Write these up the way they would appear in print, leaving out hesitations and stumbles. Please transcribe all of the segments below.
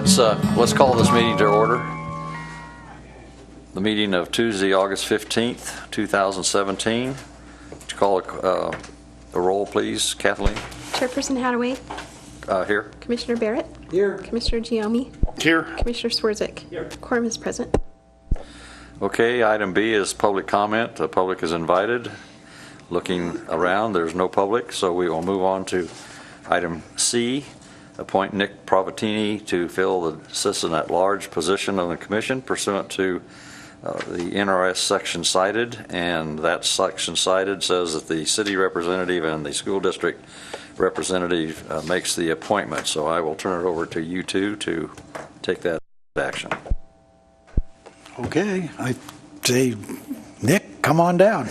Let's call this meeting to order. The meeting of Tuesday, August 15th, 2017. Would you call a roll, please, Kathleen? Chairperson Hadaway. Here. Commissioner Barrett. Here. Commissioner Giammi. Here. Commissioner Swerzik. Here. Quorum is present. Okay, item B is public comment. The public is invited. Looking around, there's no public, so we will move on to item C. Appoint Nick Provatini to fill the citizen at large position on the commission pursuant to the NRS section cited, and that section cited says that the city representative and the school district representative makes the appointment. So I will turn it over to you two to take that action. Okay, I say, Nick, come on down.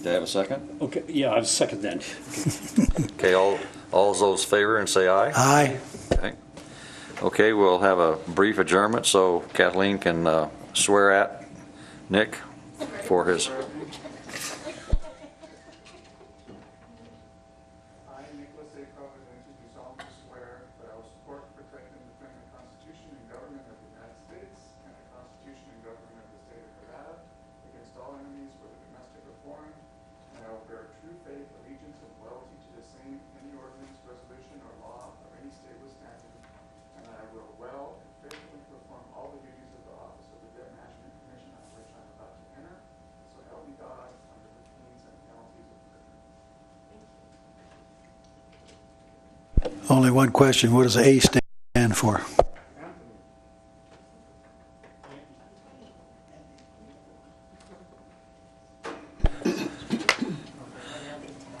Do I have a second? Okay, yeah, I second that. Okay, all those in favor and say aye. Aye. Okay, we'll have a brief adjournment so Kathleen can swear at Nick for his. Only one question. What does A stand for?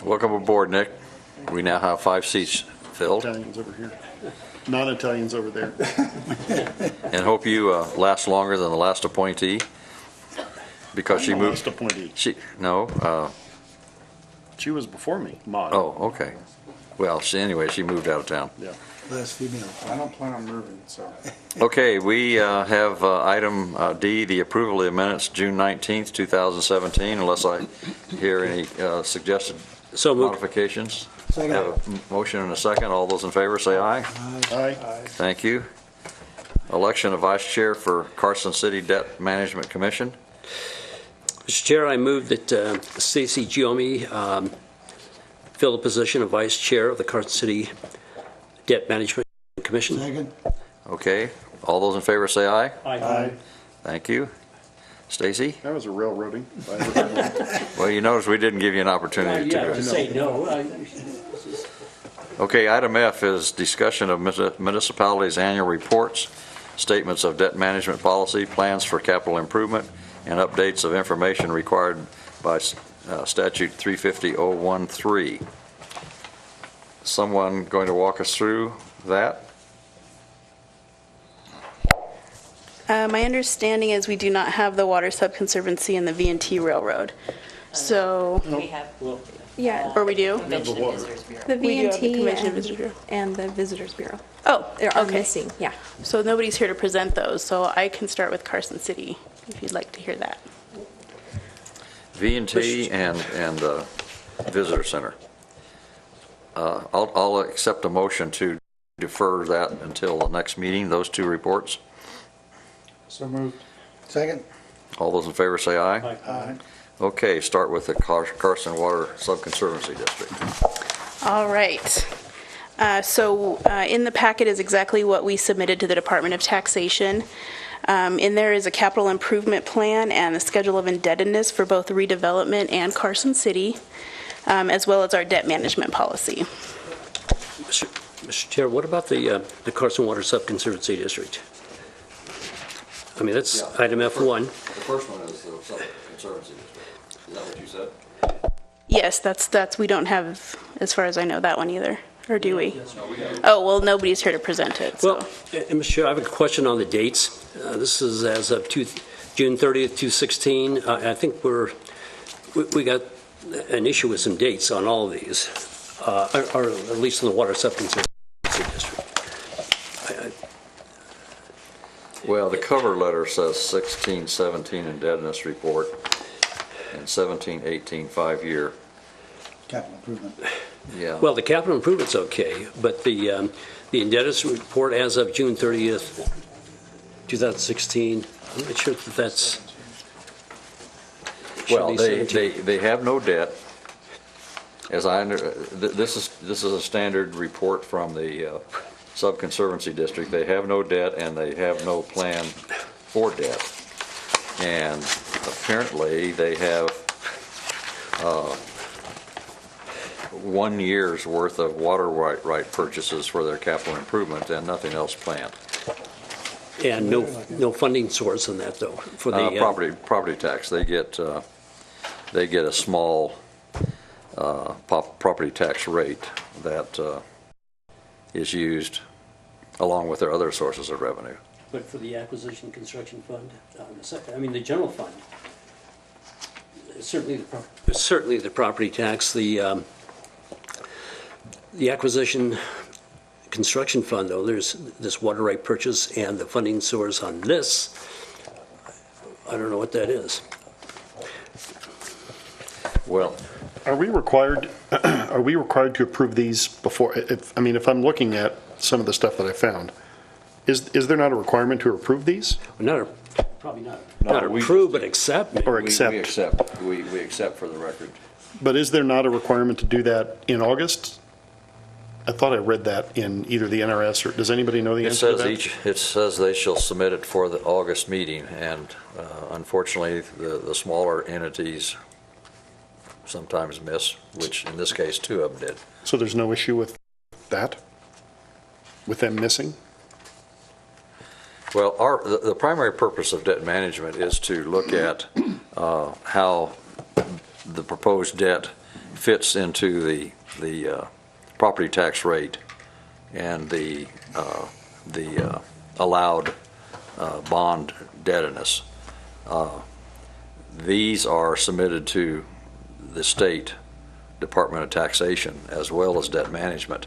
Welcome aboard, Nick. We now have 5 seats filled. Italians over here. Non-Italians over there. And hope you last longer than the last appointee. Because she moved. Last appointee. She was before me. Maud. Oh, okay. Well, she moved out of town. Yeah. Last female. I don't plan on moving, so. Okay, we have item D, the approval of the minutes, June 19th, 2017, unless I hear any suggested modifications. Second. Have a motion and a second. All those in favor say aye. Aye. Thank you. Election of vice chair for Carson City Debt Management Commission. Mr. Chair, I move that Stacy Giammi fill the position of vice chair of the Carson City Debt Management Commission. Second. Okay, all those in favor say aye. Aye. Thank you. Stacy? That was a railroading. Well, you notice we didn't give you an opportunity to. Say no. Okay, item F is discussion of municipalities' annual reports, statements of debt management policy, plans for capital improvement, and updates of information required by statute 350.013. Someone going to walk us through that? My understanding is we do not have the Water Subconservancy and the V&T Railroad. So, We have, yeah, or we do? Convention and Visitors Bureau. The We do have the V&T Convention and Visitors Bureau. and the Visitors Bureau Oh, are okay. missing, yeah. So nobody's here to present those, so I can start with Carson City, if you'd like to hear that. V&T and Visitor Center. I'll accept a motion to defer that until the next meeting, those two reports. So moved. Second. All those in favor say aye. Aye. Okay, start with the Carson Water Subconservancy District. All right. In the packet is exactly what we submitted to the Department of Taxation. In there is a capital improvement plan and a schedule of indebtedness for both redevelopment and Carson City, as well as our debt management policy. Mr. Chair, what about the Carson Water Subconservancy District? I mean, that's item F1. The first one is the Subconservancy District. Is that what you said? Yes, that's we don't have, as far as I know, that one either. Or do we? Oh, well, nobody's here to present it. So. Well, Mr. Chair, I have a question on the dates. This is as of June 30th, 2016. I think we got an issue with some dates on all of these, or at least in the Water Subconservancy District. Well, the cover letter says 16-17 indebtedness report and 17-18 5-year. Capital improvement. Yeah. Well, the capital improvement's okay, but the indebtedness report as of June 30th, 2016, I'm not sure if that's. Well, should be 17. they have no debt. As this is a standard report from the Sub-Conservancy District. They have no debt and they have no plan for debt. And apparently they have 1 year's worth of water right purchases for their capital improvement and nothing else planned. And no funding source in that, though, for the. Property tax, they get a small property tax rate that is used along with their other sources of revenue. But for the acquisition construction fund, the general fund, certainly the property tax, the acquisition construction fund, though, there's this water right purchase and the funding source on this, I don't know what that is. Well, Are we required to approve these before, if I'm looking at some of the stuff that I found, is there not a requirement to approve these? Probably not. No, Not we- approve, but accept. Or we accept. We accept for the record. But is there not a requirement to do that in August? I thought I read that in either the NRS or, does anybody know the It answer to says that? it says they shall submit it for the August meeting, and unfortunately, the smaller entities sometimes miss, which in this case, 2 of them did. So there's no issue with that? With them missing? Well, the primary purpose of debt management is to look at how the proposed debt fits into the property tax rate and the allowed bond indebtedness. These are submitted to the state Department of Taxation as well as debt management.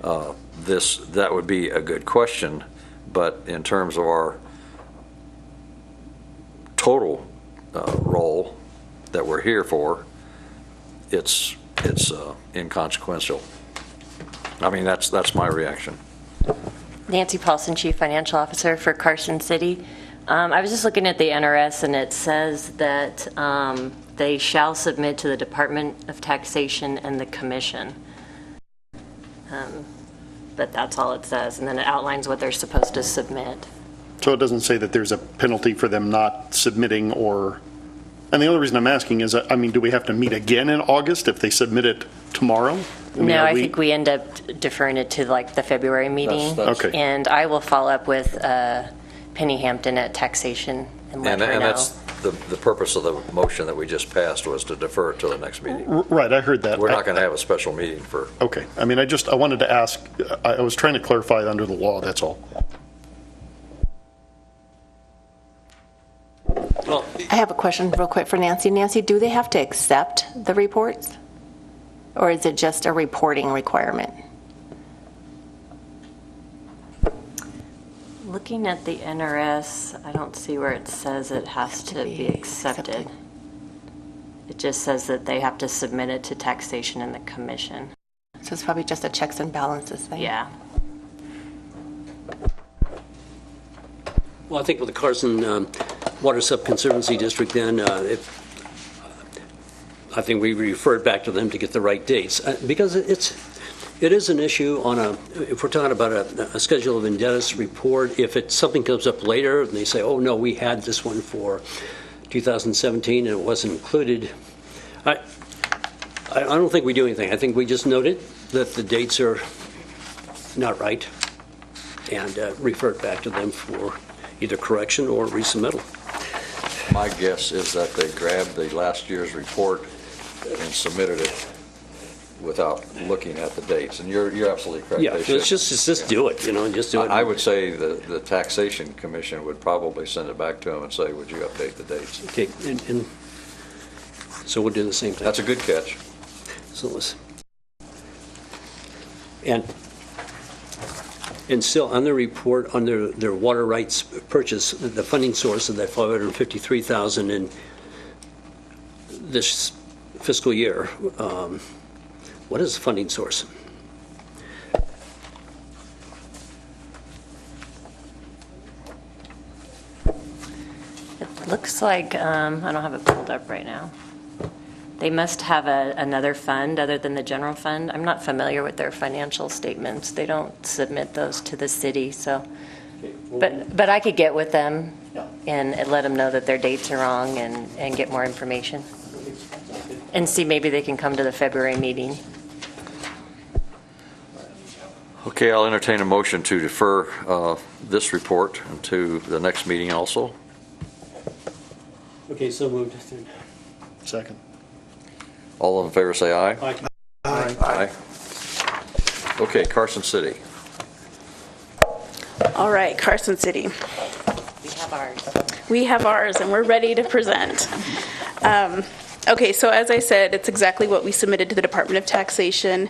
That would be a good question, but in terms of our total role that we're here for, it's inconsequential. I mean, that's my reaction. Nancy Paulson, Chief Financial Officer for Carson City. I was just looking at the NRS, and it says that they shall submit to the Department of Taxation and the Commission. But that's all it says, and then it outlines what they're supposed to submit. So it doesn't say that there's a penalty for them not submitting or, and the only reason I'm asking is, do we have to meet again in August if they submit it tomorrow? No, I think we end up deferring it to like the February meeting. That's- Okay. And I will follow up with Penny Hampton at Taxation and let And her know. that's the purpose of the motion that we just passed, was to defer it to the next meeting. Right, I heard that. We're not going to have a special meeting for, Okay, I wanted to ask, I was trying to clarify under the law, that's all. Well, I have a question real quick for Nancy. Nancy, do they have to accept the reports? Or is it just a reporting requirement? Looking at the NRS, I don't see where it says it has to be accepted. It just says that they have to submit it to Taxation and the Commission. So it's probably just a checks and balances thing. Yeah. Well, I think with the Carson Water Sub-Conservancy District, then, I think we refer it back to them to get the right dates. Because it is an issue if we're talking about a schedule of indebtedness report, if something comes up later and they say, oh, no, we had this one for 2017 and it wasn't included, I don't think we do anything. I think we just noted that the dates are not right and refer it back to them for either correction or resubmittal. my guess is that they grabbed the last year's report and submitted it without looking at the dates. And you're absolutely correct. Yeah, They let's should. just do it, just do it. I would say the Taxation Commission would probably send it back to them and say, would you update the dates? Okay, and so we'll do the same thing. That's a good catch. So let's, and still on the report, on their water rights purchase, the funding source of that $553,000 and this fiscal year, what is the funding source? It looks like, I don't have it pulled up right now. They must have another fund other than the general fund. I'm not familiar with their financial statements. They don't submit those to the city, so. But I could get with them and let them know that their dates are wrong and get more information. And see, maybe they can come to the February meeting. Okay, I'll entertain a motion to defer this report to the next meeting also. Okay, so moved. Second. All in favor, say aye. Aye. Aye. Okay, Carson City. All right, Carson City. We have ours. We have ours, and we're ready to present. Okay, so as I said, it's exactly what we submitted to the Department of Taxation.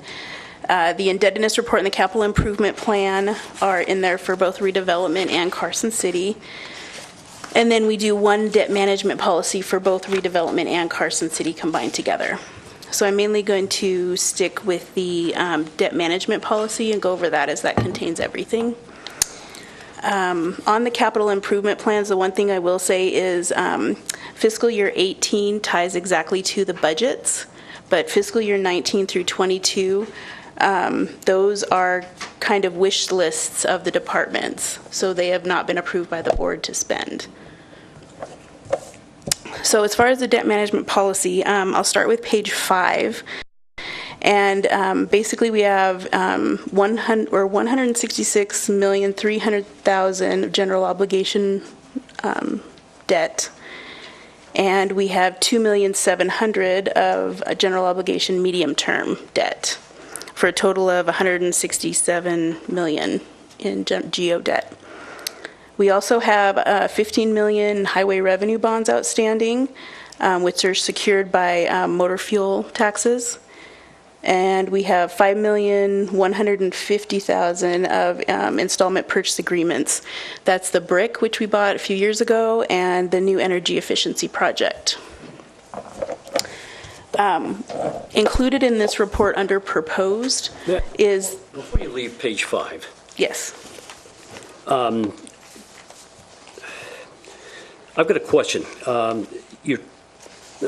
The indebtedness report and the capital improvement plan are in there for both redevelopment and Carson City. And then we do one debt management policy for both redevelopment and Carson City combined together. So I'm mainly going to stick with the debt management policy and go over that as that contains everything. On the capital improvement plans, the one thing I will say is fiscal year 18 ties exactly to the budgets, but fiscal year 19 through 22, those are kind of wish lists of the departments, so they have not been approved by the board to spend. So as far as the debt management policy, I'll start with page 5. And basically we have $166,300,000 of general obligation debt. And we have $2,700,000 of a general obligation medium-term debt for a total of $167 million in GO debt. We also have $15 million highway revenue bonds outstanding, which are secured by motor fuel taxes. And we have $5,150,000 of installment purchase agreements. That's the brick, which we bought a few years ago, and the new energy efficiency project. Included in this report under proposed is... Before you leave page 5. Yes. I've got a question.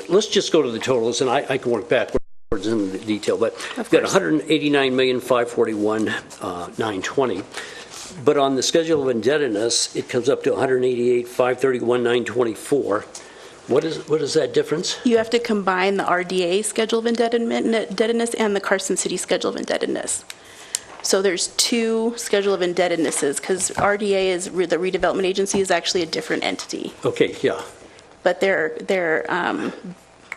Let's just go to the totals, and I can work backwards in the detail, but we've got $189,541,920. But on the schedule of indebtedness, it comes up to $188,531,924. What is that difference? You have to combine the RDA schedule of indebtedness and the Carson City schedule of indebtedness. So there's two schedule of indebtednesses, because RDA is the redevelopment agency is actually a different entity. Okay, yeah. But they're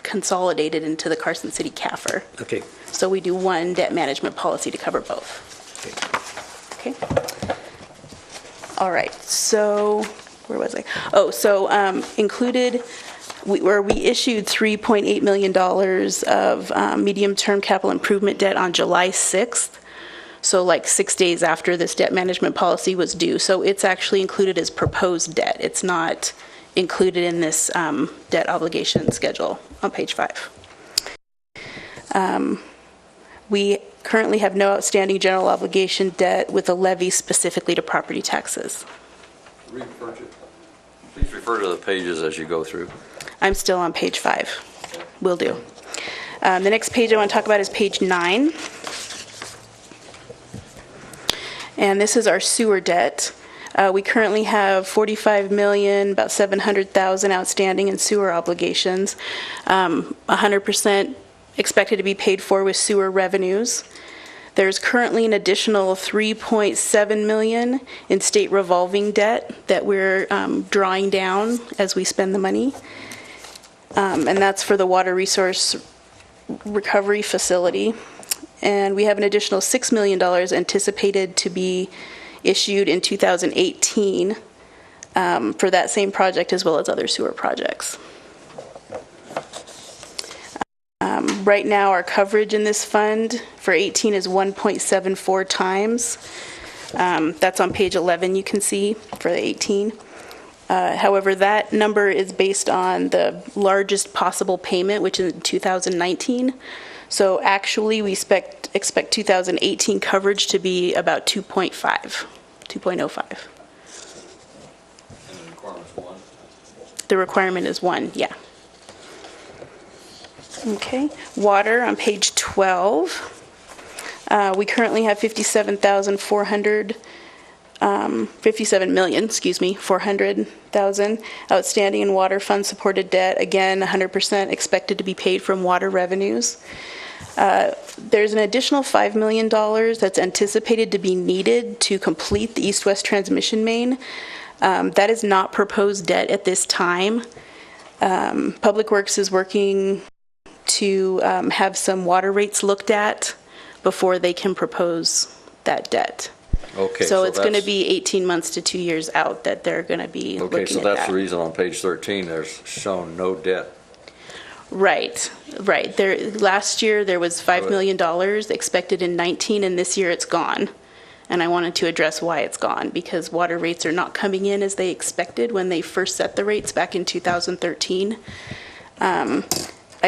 consolidated into the Carson City CAFR. Okay. So we do one debt management policy to cover both. Okay. All right. So where was I? Oh, so included. We issued $3.8 million of medium-term capital improvement debt on July 6th. So like 6 days after this debt management policy was due. So it's actually included as proposed debt. It's not included in this debt obligation schedule on page 5. We currently have no outstanding general obligation debt with a levy specifically to property taxes. Please refer to the pages as you go through. I'm still on page 5. Will do. The next page I want to talk about is page 9. And this is our sewer debt. We currently have $45 million, about $700,000 outstanding in sewer obligations. 100% expected to be paid for with sewer revenues. There's currently an additional $3.7 million in state revolving debt that we're drawing down as we spend the money. And that's for the water resource recovery facility. And we have an additional $6 million anticipated to be issued in 2018 for that same project as well as other sewer projects. Right now, our coverage in this fund for 18 is 1.74 times. That's on page 11, you can see, for the 18. However, that number is based on the largest possible payment, which is in 2019. So actually, we expect 2018 coverage to be about 2.05. The requirement is 1, yeah. Okay, water on page 12. We currently have 57,400,000 outstanding in water fund supported debt. Again, 100% expected to be paid from water revenues. There's an additional $5 million that's anticipated to be needed to complete the east-west transmission main. That is not proposed debt at this time. Public Works is working to have some water rates looked at before they can propose that debt. Okay. So it's going to that's- be 18 months to 2 years out that they're going to be looking Okay, at so that's that. the reason on page 13, there's shown no debt. Right. Last year, there was $5 million expected in 19, and this year it's gone. And I wanted to address why it's gone, because water rates are not coming in as they expected when they first set the rates back in 2013. I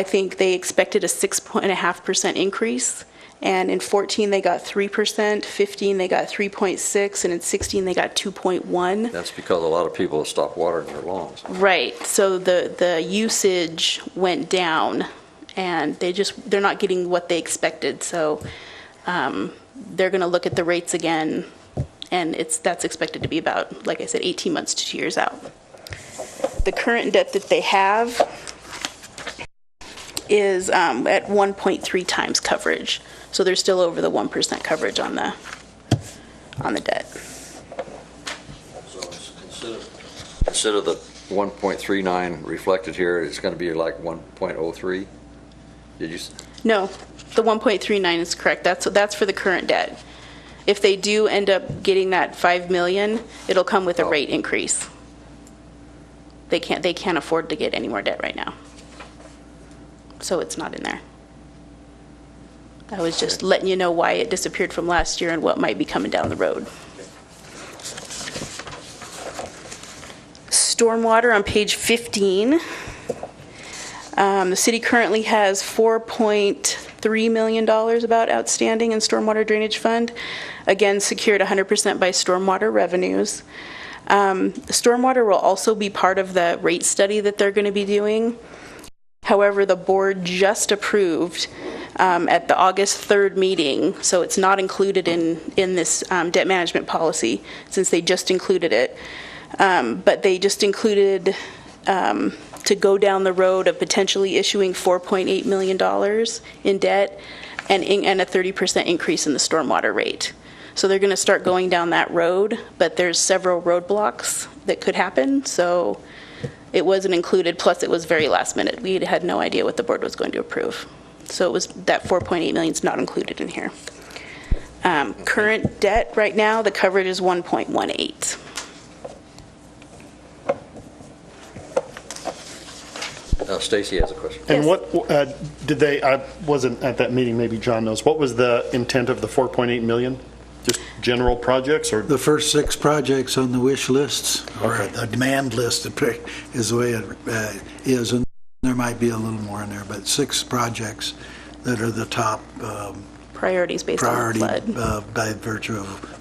think they expected a 6.5% increase, and in 14 they got 3%, 15 they got 3.6, and in 16 they got 2.1. That's because a lot of people have stopped watering their lawns. Right. So the usage went down, and they're not getting what they expected. So they're going to look at the rates again, and that's expected to be about, like I said, 18 months to 2 years out. The current debt that they have is at 1.3 times coverage. So they're still over the 1% coverage on the debt. So it's instead of the 1.39 reflected here, it's going to be like 1.03? Did you? No, the 1.39 is correct. That's for the current debt. If they do end up getting that $5 million, it'll come with a rate increase. They can't afford to get any more debt right now. So it's not in there. I was just letting you know why it disappeared from last year and what might be coming down the road. Stormwater on page 15. The city currently has $4.3 million about outstanding in stormwater drainage fund. Again, secured 100% by stormwater revenues. The stormwater will also be part of the rate study that they're going to be doing. However, the board just approved at the August 3rd meeting, so it's not included in this debt management policy since they just included it. But they just included to go down the road of potentially issuing $4.8 million in debt and a 30% increase in the stormwater rate. So they're going to start going down that road, but there's several roadblocks that could happen, so it wasn't included, plus it was very last minute. We had no idea what the board was going to approve. So it was that $4.8 million is not included in here. Current debt right now, the coverage is 1.18. Stacy has a question. And Yes. what, did they, I wasn't at that meeting, maybe John knows, what was the intent of the 4.8 million? Just general projects, or? The first 6 projects on the wish lists, or the demand list is the way it is, and there might be a little more in there, but 6 projects that are the top Priorities based priority on the flood. by virtue of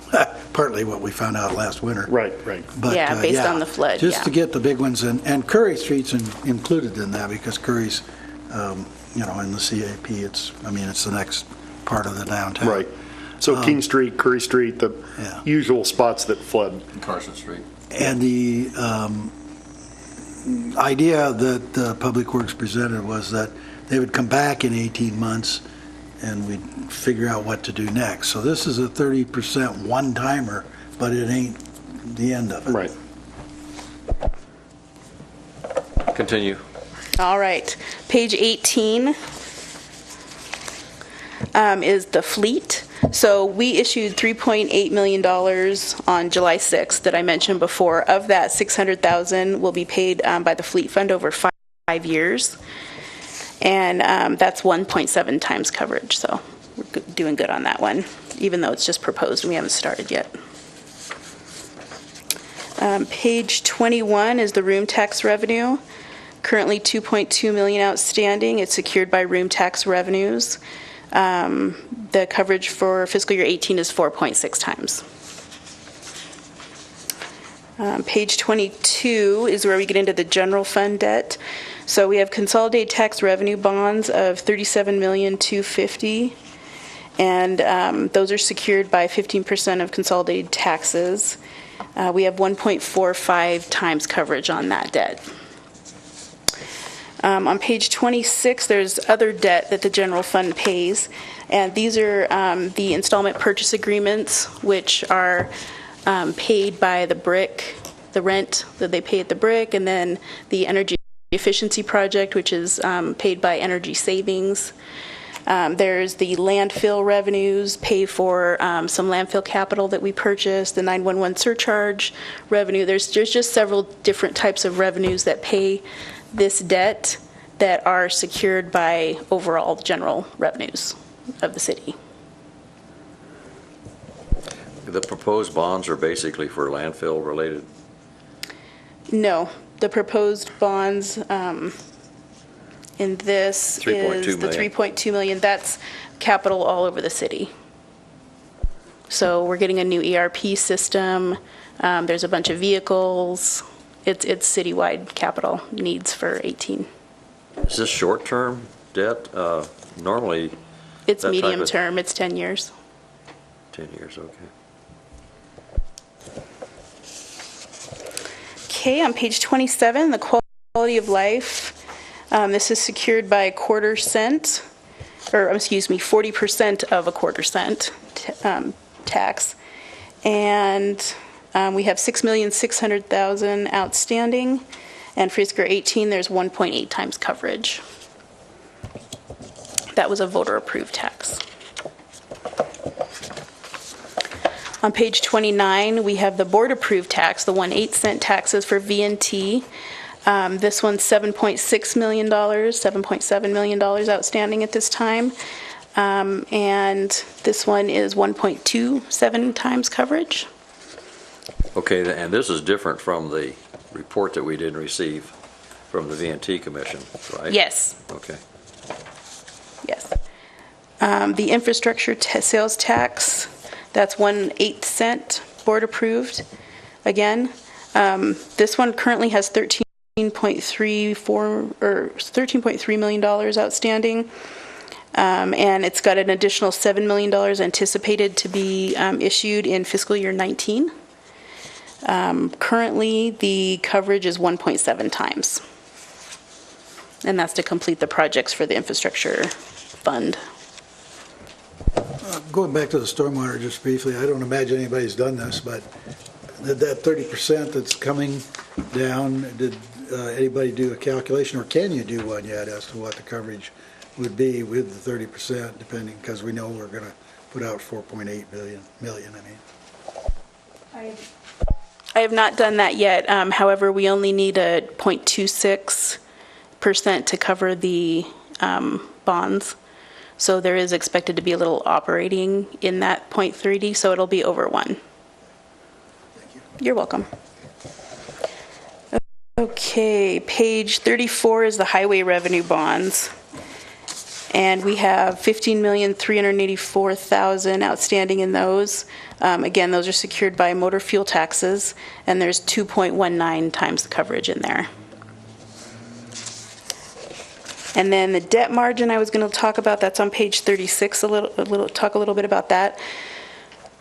partly what we found out last winter. Right. But, Yeah, based on the flood, Just yeah. to get the big ones, and Curry Street's included in that because Curry's, in the CAP, it's the next part of the downtown. Right. So King Street, Curry Street, the Yeah. usual spots that flood. Carson Street. And the idea that Public Works presented was that they would come back in 18 months and we'd figure out what to do next. So this is a 30% one-timer, but it ain't the end of it. Right. Continue. All right. Page 18 is the fleet. So we issued $3.8 million on July 6th that I mentioned before. Of that, $600,000 will be paid by the fleet fund over 5 years. And that's 1.7 times coverage. So we're doing good on that one, even though it's just proposed and we haven't started yet. Page 21 is the room tax revenue. Currently $2.2 million outstanding. It's secured by room tax revenues. The coverage for fiscal year 18 is 4.6 times. Page 22 is where we get into the general fund debt. So we have consolidated tax revenue bonds of $37,250,000, and those are secured by 15% of consolidated taxes. We have 1.45 times coverage on that debt. On page 26, there's other debt that the general fund pays, and these are the installment purchase agreements, which are paid by the brick, the rent that they pay at the brick, and then the energy efficiency project, which is paid by energy savings. There's the landfill revenues, pay for some landfill capital that we purchased, the 911 surcharge revenue. There's just several different types of revenues that pay this debt that are secured by overall general revenues of the city. The proposed bonds are basically for landfill related? No, the proposed bonds in this 3.2 is the million. 3.2 million. That's capital all over the city. So we're getting a new ERP system. There's a bunch of vehicles. It's citywide capital needs for 18. Is this short-term debt? Normally, It's that type medium of- term. It's 10 years. 10 years, okay. Okay, on page 27, the quality of life. This is secured by a quarter cent, or excuse me, 40% of a quarter cent tax. And we have $6,600,000 outstanding. And for fiscal year 18, there's 1.8 times coverage. That was a voter-approved tax. On page 29, we have the board-approved tax, the 1/8 cent taxes for V&T. This one's $7.6 million, $7.7 million outstanding at this time. And this one is 1.27 times coverage. Okay, and this is different from the report that we did receive from the V&T Commission, right? Yes, Okay. yes. The infrastructure sales tax, that's 1/8 cent board-approved. Again, this one currently has $13.3 million outstanding, and it's got an additional $7 million anticipated to be issued in fiscal year 19. Currently, the coverage is 1.7 times, and that's to complete the projects for the infrastructure fund. Going back to the stormwater just briefly, I don't imagine anybody's done this, but that 30% that's coming down, did anybody do a calculation, or can you do one yet as to what the coverage would be with the 30%, depending, because we know we're going to put out 4.8 million, I have not done that yet. However, we only need a 0.26% to cover the bonds. So there is expected to be a little operating in that 0.30, so it'll be over 1. Thank you. You're welcome. Okay, page 34 is the highway revenue bonds. And we have $15,384,000 outstanding in those. Again, those are secured by motor fuel taxes, and there's 2.19 times the coverage in there. And then the debt margin I was going to talk about, that's on page 36, talk a little bit about that.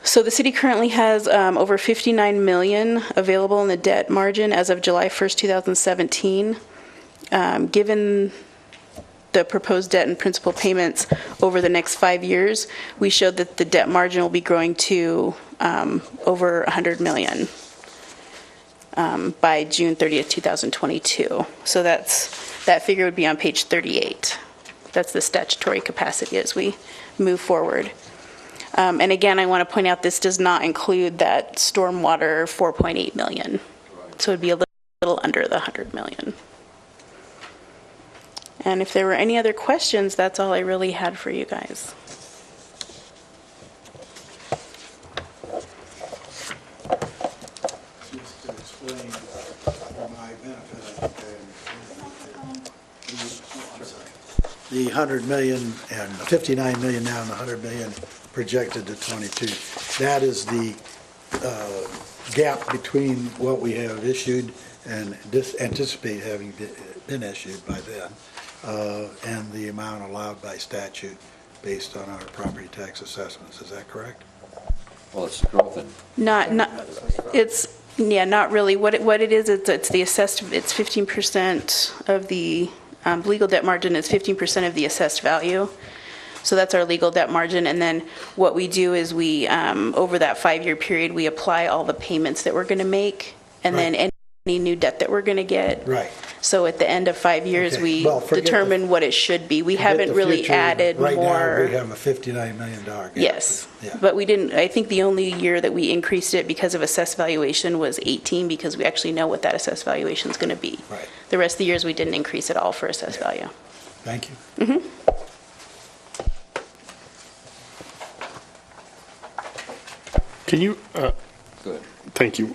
So the city currently has over $59 million available in the debt margin as of July 1st, 2017. Given the proposed debt and principal payments over the next 5 years, we showed that the debt margin will be growing to over $100 million by June 30th, 2022. So that figure would be on page 38. That's the statutory capacity as we move forward. And again, I want to point out this does not include that stormwater 4.8 million. So it'd be a little under the 100 million. And if there were any other questions, that's all I really had for you guys. the 100 million and 59 million now and the 100 million projected to 22. That is the gap between what we have issued and anticipate having been issued by then, and the amount allowed by statute based on our property tax assessments. Is that correct? Well, it's growth in. Not, not really. What it is, it's the assessed, it's 15% of the legal debt margin is 15% of the assessed value. So that's our legal debt margin. And then what we do is we, over that 5-year period, we apply all the payments that we're going to make, and then any new debt that we're going to get. Right. So at the end of 5 years, Okay. we Well, forget determine what it should be. We Forget haven't the really future. added Right now, more. we have a $59 million gap. Yes, Yeah. but we didn't, I think the only year that we increased it because of assessed valuation was 18, because we actually know what that assessed valuation is going to be. Right. The rest of the years, we didn't increase at all for assessed value. Thank you. Can you, Good. thank you.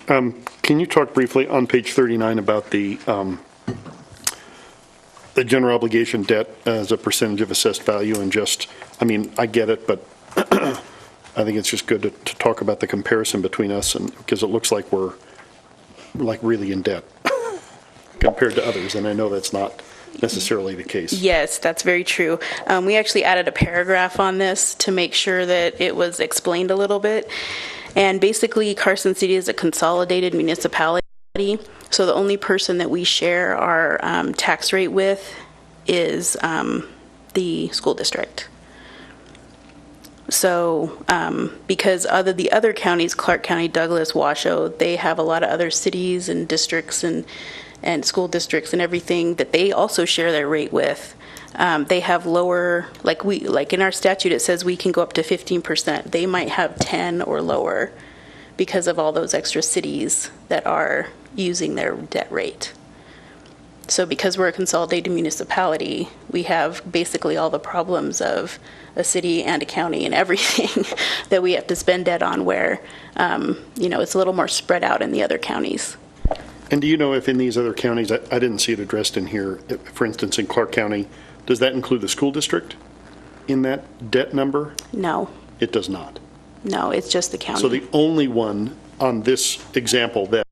Can you talk briefly on page 39 about the general obligation debt as a percentage of assessed value, and just, I mean, I get it, but I think it's just good to talk about the comparison between us, and because it looks like we're like really in debt compared to others, and I know that's not necessarily the case. Yes, that's very true. We actually added a paragraph on this to make sure that it was explained a little bit. And basically, Carson City is a consolidated municipality, so the only person that we share our tax rate with is the school district. So because the other counties, Clark County, Douglas, Washoe, they have a lot of other cities and districts and school districts and everything that they also share their rate with. They have lower, like in our statute, it says we can go up to 15%. They might have 10 or lower because of all those extra cities that are using their debt rate. So because we're a consolidated municipality, we have basically all the problems of a city and a county and everything that we have to spend debt on, where, it's a little more spread out in the other counties. And do you know if in these other counties, I didn't see it addressed in here, for instance, in Clark County, does that include the school district in that debt number? No, It does not. no, it's just the county. So the only one on this example that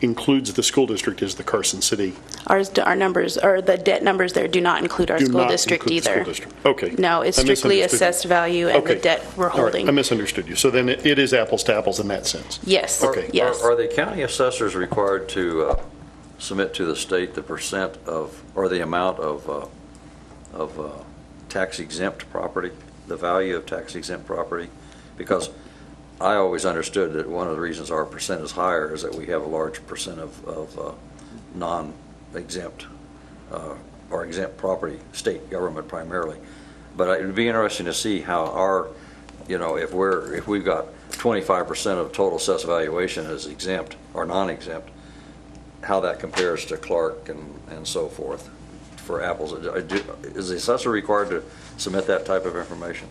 includes the school district is the Carson City. Our numbers, or the debt numbers there, do not include our Do school not district include the either. school district. Okay. No, it's I strictly misunderstood you. assessed value and the Okay. debt we're All right. holding. I misunderstood you. So then it is apples to apples in that sense. Yes, Okay. yes. Are the county assessors required to submit to the state the percent of, or the amount of tax exempt property, the value of tax exempt property? Because I always understood that one of the reasons our percent is higher is that we have a large percent of non-exempt or exempt property, state government primarily. But it would be interesting to see how our, if we've got 25% of total assessed valuation as exempt or non-exempt, how that compares to Clark and so forth for apples. Is the assessor required to submit that type of information?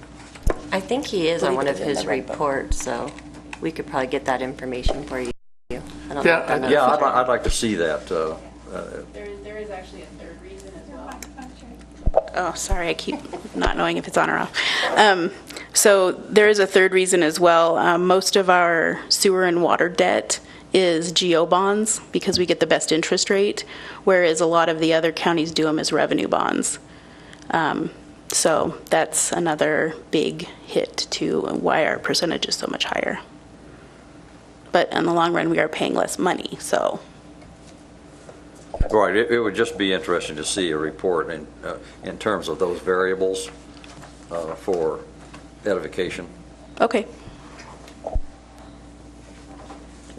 I think he is on believe one it of is in his the red book. reports, so we could probably get that information for you. I don't know Yeah, if that Yeah, knows. I'd like to see that. There is actually a third reason as well. Oh, sorry, I keep not knowing if it's on or off. So there is a third reason as well. Most of our sewer and water debt is GO bonds because we get the best interest rate, whereas a lot of the other counties do them as revenue bonds. So that's another big hit to why our percentage is so much higher. But in the long run, we are paying less money, so. Right, it would just be interesting to see a report in terms of those variables for edification. Okay.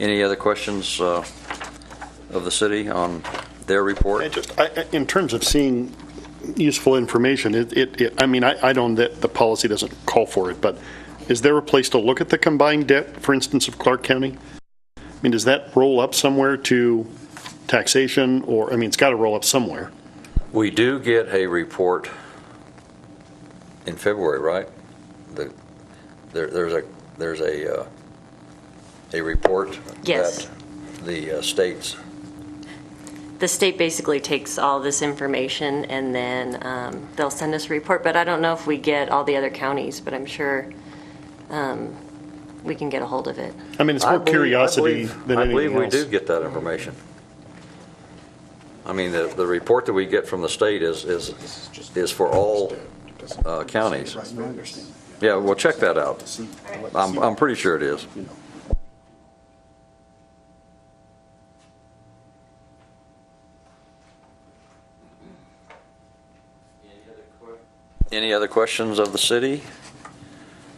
Any other questions of the city on their report? In terms of seeing useful information, I don't, that the policy doesn't call for it, but is there a place to look at the combined debt, for instance, of Clark County? I mean, does that roll up somewhere to taxation, or, it's got to roll up somewhere? We do get a report in February, right? There's a report Yes. that the states the state basically takes all this information and then they'll send us a report, but I don't know if we get all the other counties, but I'm sure we can get a hold of it. I mean, it's more curiosity than I anything believe we else. do get that information. I mean, the report that we get from the state is for all counties. Right, I understand. Yeah, well, check that out. I'm pretty sure it is. Any other questions of the city?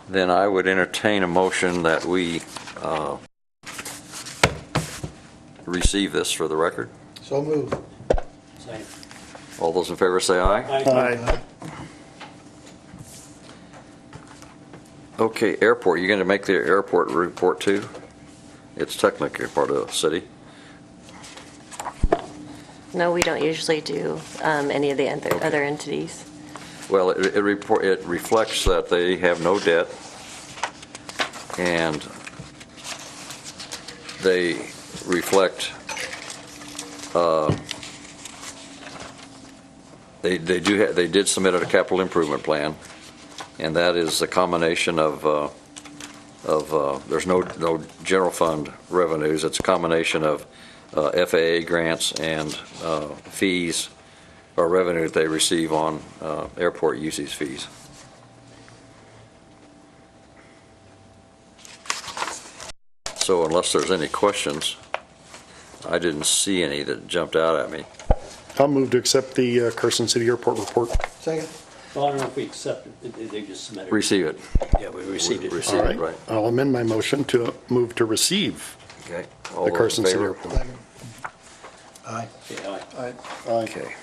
Then I would entertain a motion that we receive this for the record. So moved. All those in favor say aye. Aye. Okay, airport, you're going to make the airport report too? It's technically part of the city. No, we don't usually do any of the other entities. Well, it reflects that they have no debt, and they reflect, they did submit a capital improvement plan, and that is a combination of there's no general fund revenues. It's a combination of FAA grants and fees or revenue that they receive on airport usage fees. So unless there's any questions, I didn't see any that jumped out at me. I'll move to accept the Carson City Airport report. Second. Well, I don't know if we accept it, they just submitted it. Receive it. Yeah, we received it. Receive All it, right. right. I'll amend my motion to move to receive Okay. All the those in Carson City favor? Airport. Aye. Yeah, aye. Okay.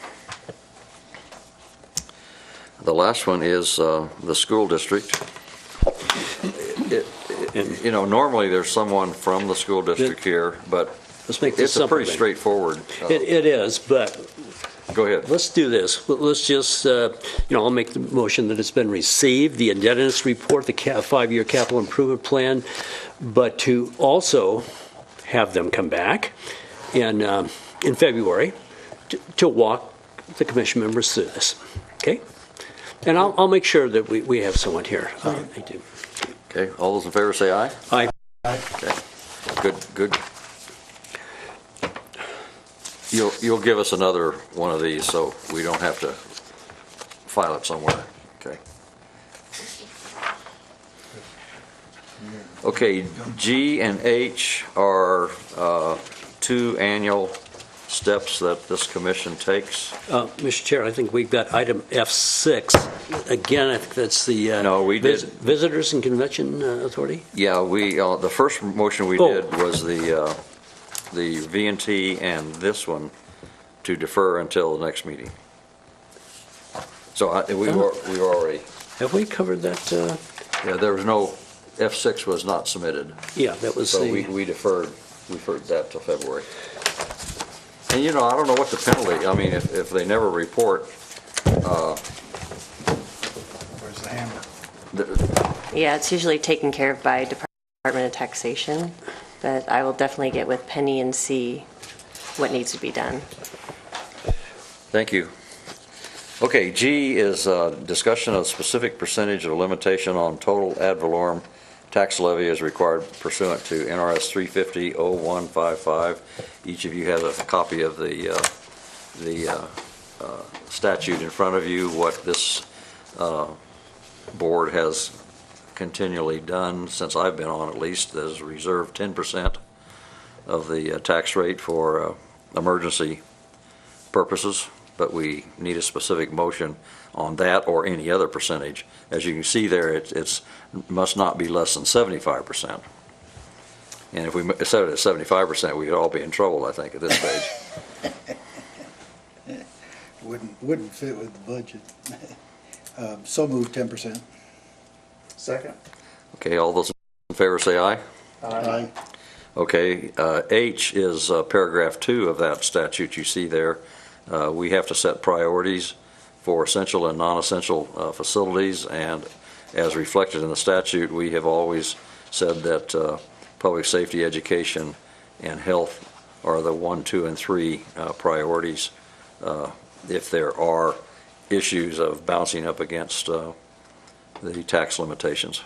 The last one is the school district. You know, normally there's someone from the school district here, but Let's make this it's a simple. pretty then. straightforward. It is, but Go ahead. let's do this. Let's just, I'll make the motion that it's been received, the indebtedness report, the 5-year capital improvement plan, but to also have them come back in February to walk the commission members through this, okay? And I'll make sure that we have someone here. I do. Okay, all those in favor say aye. Aye. Okay, good. You'll give us another one of these, so we don't have to file it somewhere, okay? Okay, G and H are two annual steps that this commission takes. Mr. Chair, I think we've got item F6. Again, I think that's the No, we did. Visitors and Convention Authority? Yeah, we, the first motion we Oh. did was the V&T and this one to defer until the next meeting. So we were already, Have we covered that? yeah, there was no, F6 was not submitted. Yeah, that was So the, we deferred that till February. And I don't know what the penalty, I mean, if they never report, Where's the hammer? Yeah, it's usually taken care of by Department of Taxation, but I will definitely get with Penny and see what needs to be done. Thank you. Okay, G is discussion of specific percentage of limitation on total ad valorem tax levy as required pursuant to NRS 350-0155. Each of you has a copy of the statute in front of you. What this board has continually done, since I've been on at least, is reserve 10% of the tax rate for emergency purposes, but we need a specific motion on that or any other percentage. As you can see there, it's must not be less than 75%. And if we set it at 75%, we'd all be in trouble, I think, at this stage. Wouldn't fit with the budget. So moved 10%. Second. Okay, all those in favor say aye. Aye. Okay, H is paragraph 2 of that statute you see there. We have to set priorities for essential and non-essential facilities, and as reflected in the statute, we have always said that public safety, education, and health are the 1, 2, and 3 priorities if there are issues of bouncing up against the tax limitations.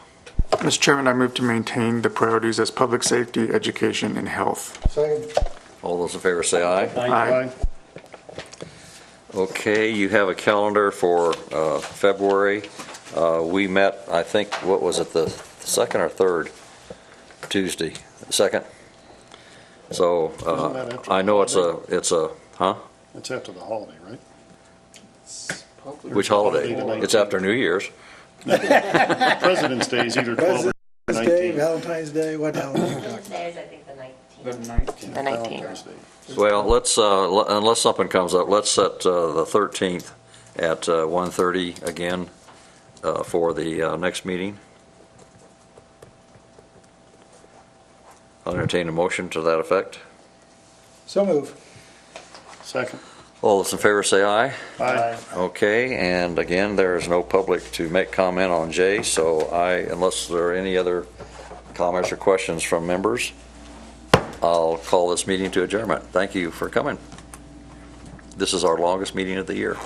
Mr. Chairman, I move to maintain the priorities as public safety, education, and health. Second. All those in favor say aye. Aye. Okay, you have a calendar for February. We met, I think, what was it, the second or third Tuesday? Second? So Isn't that after I know the it's a, huh? It's after the holiday, right? Which holiday? Holiday the It's after New Year's. President's Day is either 12 or President's Day, 19. Valentine's Day, what holiday are you talking about? Today is, I think, the 19th. The 19th. The 19th. Valentine's Day. Well, let's, unless something comes up, let's set the 13th at 1:30 again for the next meeting. I'll entertain a motion to that effect. So move. Second. All those in favor say aye. Aye. Okay, and again, there is no public to make comment on J, so unless there are any other comments or questions from members, I'll call this meeting to adjournment. Thank you for coming. This is our longest meeting of the year.